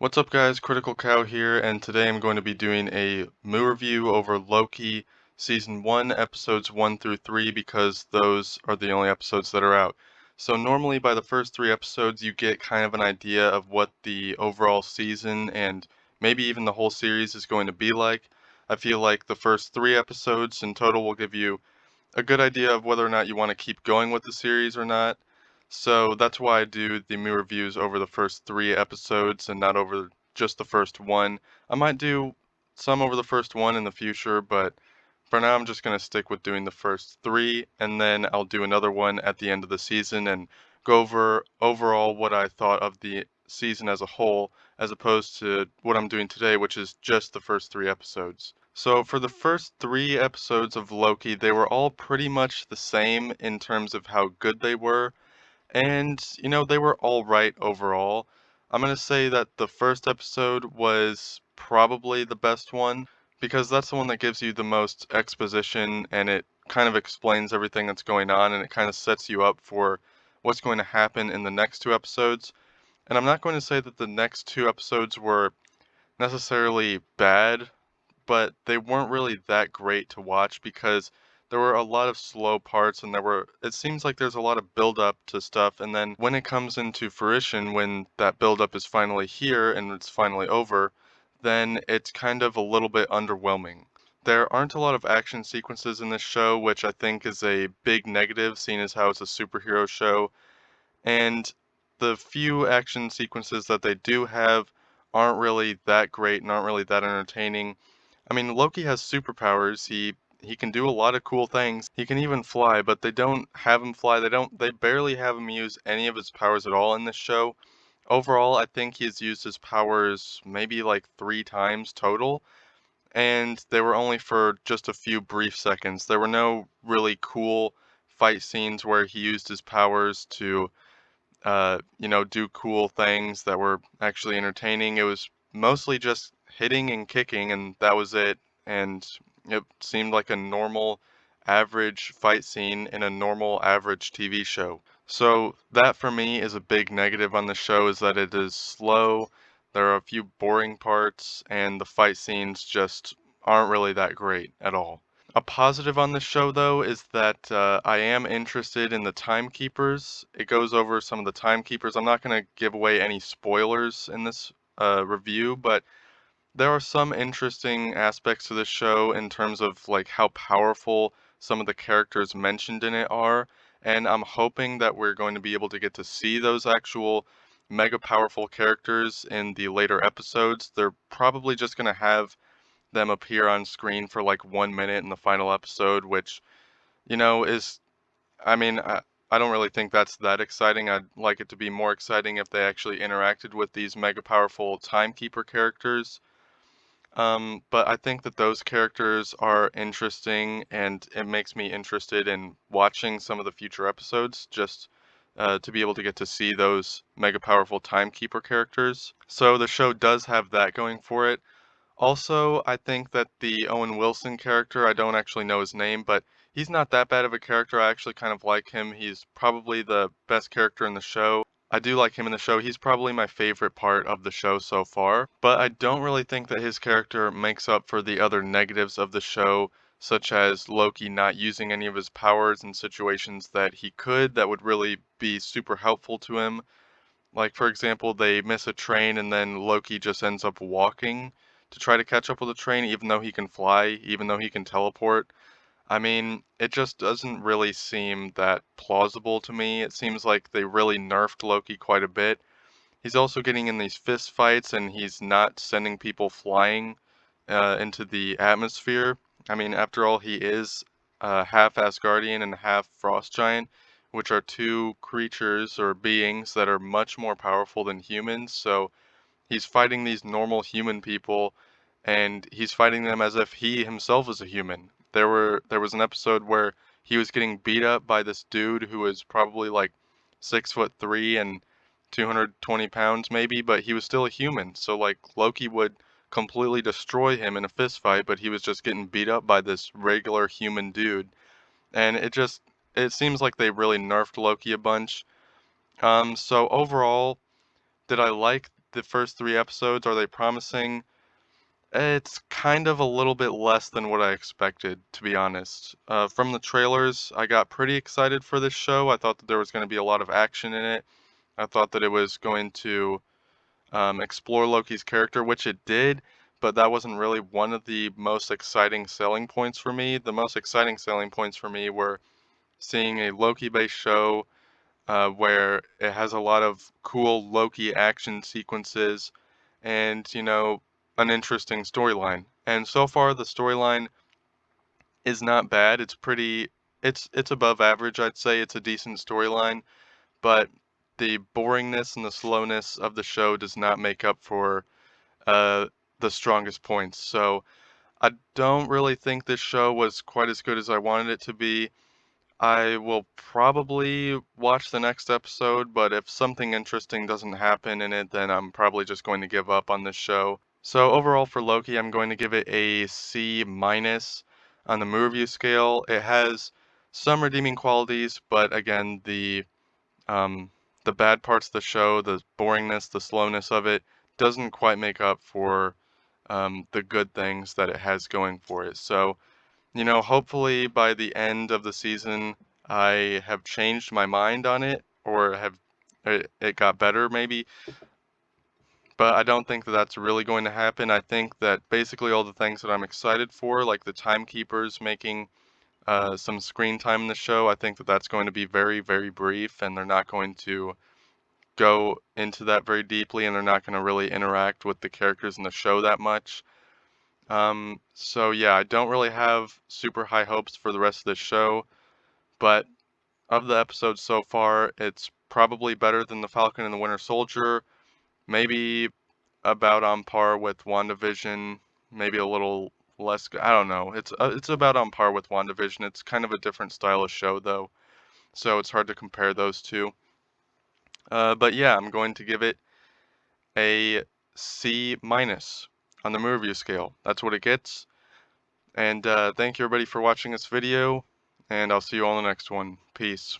What's up, guys? Critical Cow here, and today I'm going to be doing a moo review over Loki Season 1, Episodes 1 through 3, because those are the only episodes that are out. So normally by the first 3 episodes you get kind of an idea of what the overall season and maybe even the whole series is going to be like. I feel like the first 3 episodes in total will give you a good idea of whether or not you want to keep going with the series or not. So that's why I do the movie reviews over the first 3 episodes and not over just the first one. I might do some over the first one in the future, but for now I'm just going to stick with doing the first 3, and then I'll do another one at the end of the season and go over overall what I thought of the season as a whole, as opposed to what I'm doing today, which is just the first 3 episodes. So for the first 3 episodes of Loki, they were all pretty much the same in terms of how good they were, and they were all right overall. I'm gonna say that the first episode was probably the best one because that's the one that gives you the most exposition and it kind of explains everything that's going on and it kind of sets you up for what's going to happen in the next 2 episodes. And I'm not going to say that the next 2 episodes were necessarily bad, but they weren't really that great to watch because there were a lot of slow parts and it seems like there's a lot of build up to stuff, and then when it comes into fruition, when that build up is finally here and it's finally over, then it's kind of a little bit underwhelming. There aren't a lot of action sequences in this show, which I think is a big negative, seeing as how it's a superhero show, and the few action sequences that they do have aren't really that great and aren't really that entertaining. I mean, Loki has superpowers. He can do a lot of cool things. He can even fly, but they don't have him fly. They barely have him use any of his powers at all in this show. Overall, I think he's used his powers maybe like 3 times total, and they were only for just a few brief seconds. There were no really cool fight scenes where he used his powers to do cool things that were actually entertaining. It was mostly just hitting and kicking, and that was it. And it seemed like a normal, average fight scene in a normal, average TV show. So that for me is a big negative on the show, is that it is slow. There are a few boring parts, and the fight scenes just aren't really that great at all. A positive on this show, though, is that I am interested in the timekeepers. It goes over some of the timekeepers. I'm not going to give away any spoilers in this review, but there are some interesting aspects to this show in terms of like how powerful some of the characters mentioned in it are, and I'm hoping that we're going to be able to get to see those actual mega powerful characters in the later episodes. They're probably just going to have them appear on screen for like 1 minute in the final episode, which, is, I mean, I don't really think that's that exciting. I'd like it to be more exciting if they actually interacted with these mega powerful timekeeper characters. But I think that those characters are interesting and it makes me interested in watching some of the future episodes just to be able to get to see those mega powerful timekeeper characters. So the show does have that going for it. Also, I think that the Owen Wilson character, I don't actually know his name, but he's not that bad of a character. I actually kind of like him. He's probably the best character in the show. I do like him in the show. He's probably my favorite part of the show so far, but I don't really think that his character makes up for the other negatives of the show, such as Loki not using any of his powers in situations that he could that would really be super helpful to him. Like, for example, they miss a train and then Loki just ends up walking to try to catch up with the train, even though he can fly, even though he can teleport. I mean, it just doesn't really seem that plausible to me. It seems like they really nerfed Loki quite a bit. He's also getting in these fist fights and he's not sending people flying into the atmosphere. I mean, after all, he is half Asgardian and half Frost Giant, which are two creatures or beings that are much more powerful than humans. So he's fighting these normal human people, and he's fighting them as if he himself is a human. There was an episode where he was getting beat up by this dude who was probably like 6'3" and 220 pounds maybe, but he was still a human. So like Loki would completely destroy him in a fist fight, but he was just getting beat up by this regular human dude. And it seems like they really nerfed Loki a bunch. So overall, did I like the first 3 episodes. Are they promising? It's kind of a little bit less than what I expected, to be honest. From the trailers, I got pretty excited for this show. I thought that there was going to be a lot of action in it. I thought that it was going to explore Loki's character, which it did, but that wasn't really one of the most exciting selling points for me. The most exciting selling points for me were seeing a Loki-based show where it has a lot of cool Loki action sequences and, an interesting storyline. And so far, the storyline is not bad. It's above average, I'd say. It's a decent storyline, but the boringness and the slowness of the show does not make up for uh, the strongest points. So I don't really think this show was quite as good as I wanted it to be. I will probably watch the next episode, but if something interesting doesn't happen in it, then I'm probably just going to give up on this show. So overall for Loki, I'm going to give it a C minus on the movie review scale. It has some redeeming qualities, but again, um, the bad parts of the show, the boringness, the slowness of it, doesn't quite make up for the good things that it has going for it. So hopefully by the end of the season, I have changed my mind on it or it got better maybe, but I don't think that that's really going to happen. I think that basically all the things that I'm excited for, like the timekeepers making some screen time in the show, I think that that's going to be very, very brief and they're not going to go into that very deeply and they're not going to really interact with the characters in the show that much. So yeah, I don't really have super high hopes for the rest of the show, but of the episodes so far, it's probably better than The Falcon and the Winter Soldier, maybe about on par with WandaVision, maybe a little less, I don't know. It's about on par with WandaVision. It's kind of a different style of show though, so it's hard to compare those two. But yeah, I'm going to give it a C minus on the movie review scale. That's what it gets. And thank you everybody for watching this video, and I'll see you all in the next one. Peace.